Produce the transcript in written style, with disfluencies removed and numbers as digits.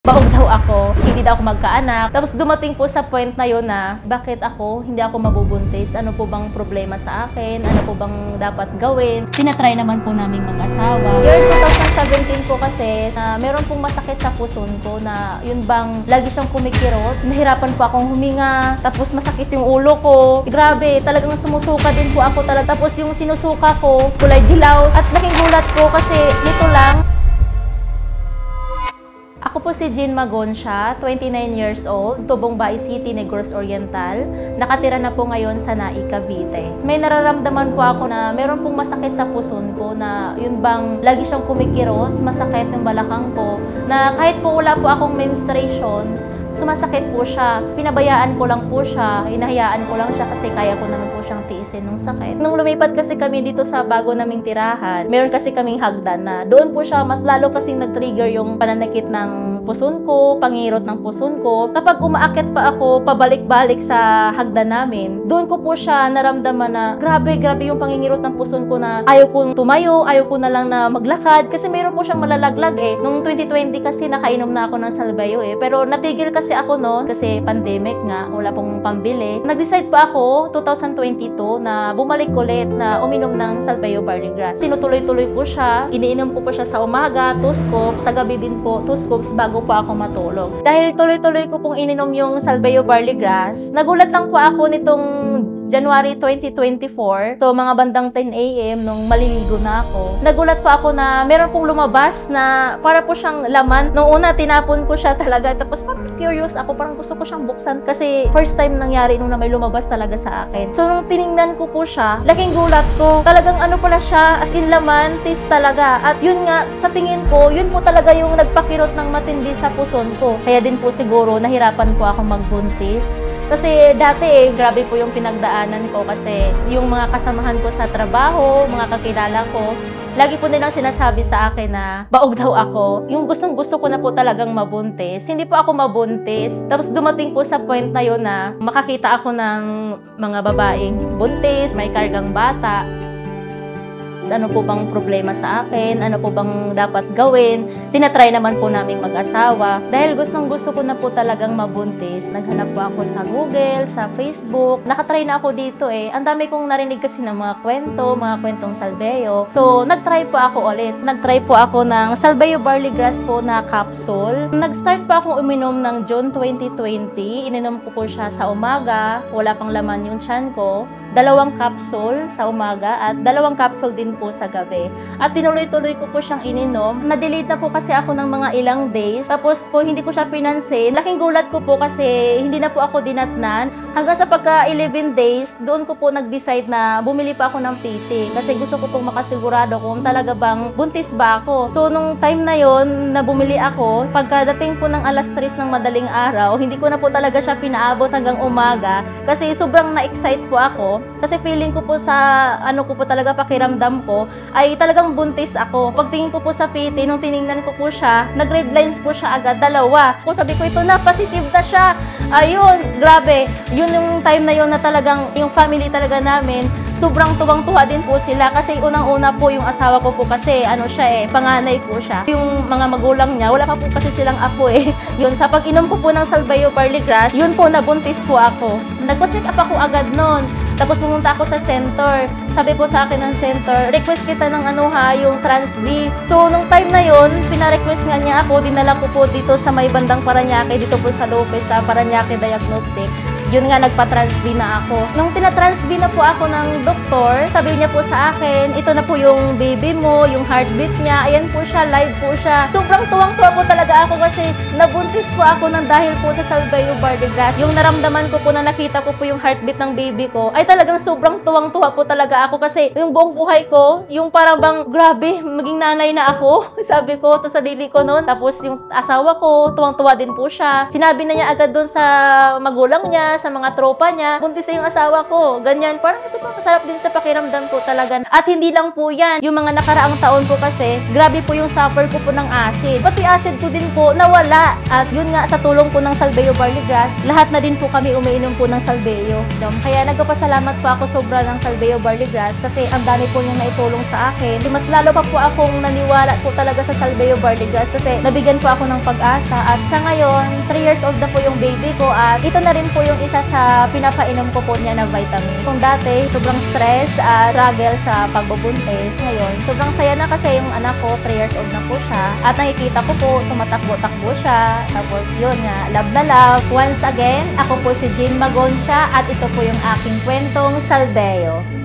Baog daw ako, hindi daw ako magkaanak. Tapos dumating po sa point na yun na, bakit ako, hindi ako mabubuntis? Ano po bang problema sa akin? Ano po bang dapat gawin? Tinatry naman po naming mag-asawa. Year 2017 po kasi, meron pong masakit sa puson ko na yun bang lagi siyang kumikirot. Nahirapan po akong huminga, tapos masakit yung ulo ko. Grabe, talagang sumusuka din po ako talaga. Tapos yung sinusuka ko, kulay dilaw. At laking gulat ko kasi nito lang, ako po si Jean Magoncia, 29 years old, Tubong Bay City, Negros Oriental. Nakatira na po ngayon sa Naik, Cavite. May nararamdaman po ako na meron pong masakit sa puson ko na yun bang lagi siyang kumikirot, masakit yung balakang ko, na kahit po wala po akong menstruation, sumasakit po siya. Pinabayaan ko lang po siya, hinahayaan ko lang siya kasi kaya ko naman po siyang tiisin ng sakit. Nung lumipat kasi kami dito sa bago naming tirahan, meron kasi kaming hagdan na doon po siya mas lalo kasing nag-trigger yung pananakit ng puson ko, pangirot ng puson ko. Kapag umaakit pa ako, pabalik-balik sa hagdan namin, doon ko po siya naramdaman na grabe yung pangingirot ng puson ko na ayaw kong tumayo, ayaw ko na lang na maglakad kasi meron po siyang malalaglag eh. Nung 2020 kasi nakainom na ako ng Salbayo eh, pero natigil kasi ako noon kasi pandemic nga, wala pong pambili. Nag-decide pa ako 2022 na bumalik ulit na uminom ng Salbayo Barley Grass. Sinutuloy-tuloy ko siya, iniinom ko po siya sa umaga, 2 scoops, sa gabi din po 2 scoops bago po ako matulog. Dahil tuloy-tuloy ko pong ininom yung Salbayo Barley Grass, nagulat lang po ako nitong January 2024, so mga bandang 10 AM nung maliligo na ako, nagulat po ako na meron pong lumabas na para po siyang laman. Nung una, tinapon ko siya talaga. Tapos parang curious ako, parang gusto ko siyang buksan kasi first time nangyari nung na may lumabas talaga sa akin. So nung tiningnan ko po siya, laking gulat ko. Talagang ano pala siya, as in laman, sis talaga. At yun nga, sa tingin ko, yun po talaga yung nagpakirot ng matindi sa puson ko. Kaya din po siguro, nahirapan po ako magbuntis. Kasi dati grabe po yung pinagdaanan ko kasi yung mga kasamahan ko sa trabaho, mga kakilala ko, lagi po nilang sinasabi sa akin na baog daw ako. Yung gustong-gusto ko na po talagang mabuntis. Hindi po ako mabuntis. Tapos dumating po sa point na yun na makakita ako ng mga babaeng buntis, may kargang bata. Ano po bang problema sa akin? Ano po bang dapat gawin? Tinatry naman po naming mag-asawa. Dahil gustong-gusto ko na po talagang mabuntis, naghanap po ako sa Google, sa Facebook. Nakatry na ako dito eh. Ang dami kong narinig kasi ng mga kwento, mga kwentong Salbayo. So, nagtry po ako ulit. Nagtry po ako ng Salbayo Barley Grass po na capsule. Nag-start po akong uminom ng June 2020. Ininom ko po siya sa umaga. Wala pang laman yung tiyan ko. 2 capsule sa umaga at 2 capsule din po sa gabi. At tinuloy-tuloy ko po siyang ininom. Na-delete na po kasi ako ng mga ilang days. Tapos po hindi ko siya pinansin. Laking gulat ko po kasi hindi na po ako dinatnan. Hanggang sa pagka 11 days, doon ko po nag-decide na bumili pa ako ng PT. Kasi gusto ko pong makasigurado kung talaga bang buntis ba ako. So nung time na yon na bumili ako, pagkadating po ng alas 3 ng madaling araw, hindi ko na po talaga siya pinaabot hanggang umaga. Kasi sobrang na-excite po ako. Kasi feeling ko po sa ano ko po talaga pakiramdam ko ay talagang buntis ako. Pagtingin ko po sa PT, nung tiningnan ko po siya, nag-red lines po siya agad, 2. Kung sabi ko ito na, positive na siya. Ayun, grabe. Yun yung time na yun na talagang yung family talaga namin, sobrang tuwang-tuwa din po sila kasi unang-una po yung asawa ko po kasi ano siya panganay po siya. Yung mga magulang niya, wala pa po kasi silang apo eh. Yun, sa pag-inom ko po ng Salbayo Barley Grass, yun po, nabuntis po ako. Nagpa-check up ako agad noon. Tapos pumunta ako sa center. Sabi po sa akin ng center, request kita ng yung Trans-B. So, nung time na yun, pina-request nga niya ako, dinala ko po dito sa may bandang Parañaque, dito po sa Lopez, sa Parañaque Diagnostic. Yun nga, nagpa-Trans-B na ako. Nung tina-Trans-B na po ako ng doktor, sabi niya po sa akin, ito na po yung baby mo, yung heartbeat niya, ayan po siya, live po siya. Sobrang tuwang-tuwa po talaga ako kasi nabuntis po ako ng dahil po sa Salbayo Barley Grass. Yung naramdaman ko po na nakita ko po yung heartbeat ng baby ko, ay talagang sobrang tuwang-tuwa po talaga ako kasi yung buong buhay ko, yung parang bang, grabe, maging nanay na ako. Sabi ko to sa sarili ko noon. Tapos yung asawa ko, tuwang-tuwa din po siya. Sinabi na niya agad doon sa magulang niya, sa mga tropa niya, buntis na yung asawa ko. Ganyan, parang sobrang masarap din sa pakiramdam ko talaga. At hindi lang po yan, yung mga nakaraang taon po kasi, grabe po yung suffer ko po ng acid. Pati acid ko din po, nawala. At yun nga, sa tulong po ng Salveo Barley Grass, lahat na din po kami umiinom po ng Salveo. Kaya nagpapasalamat po ako sobra ng Salveo Barley Grass kasi ang dami po niyang naitulong sa akin. Mas lalo pa po akong naniwala po talaga sa Salveo Barley Grass kasi nabigyan po ako ng pag-asa. At sa ngayon, 3 years old na po yung baby ko at ito na rin po yung isa sa pinapainom ko po niya na vitamin. Kung dati, sobrang stress at struggle sa pagbubuntis. Ngayon, sobrang saya na kasi yung anak ko, 3 years old na po siya. At nakikita ko po, tumatakbo-takbo siya. Tapos yun nga, love na love. Once again, ako po si Jean Magoncia at ito po yung aking kwentong Salveo.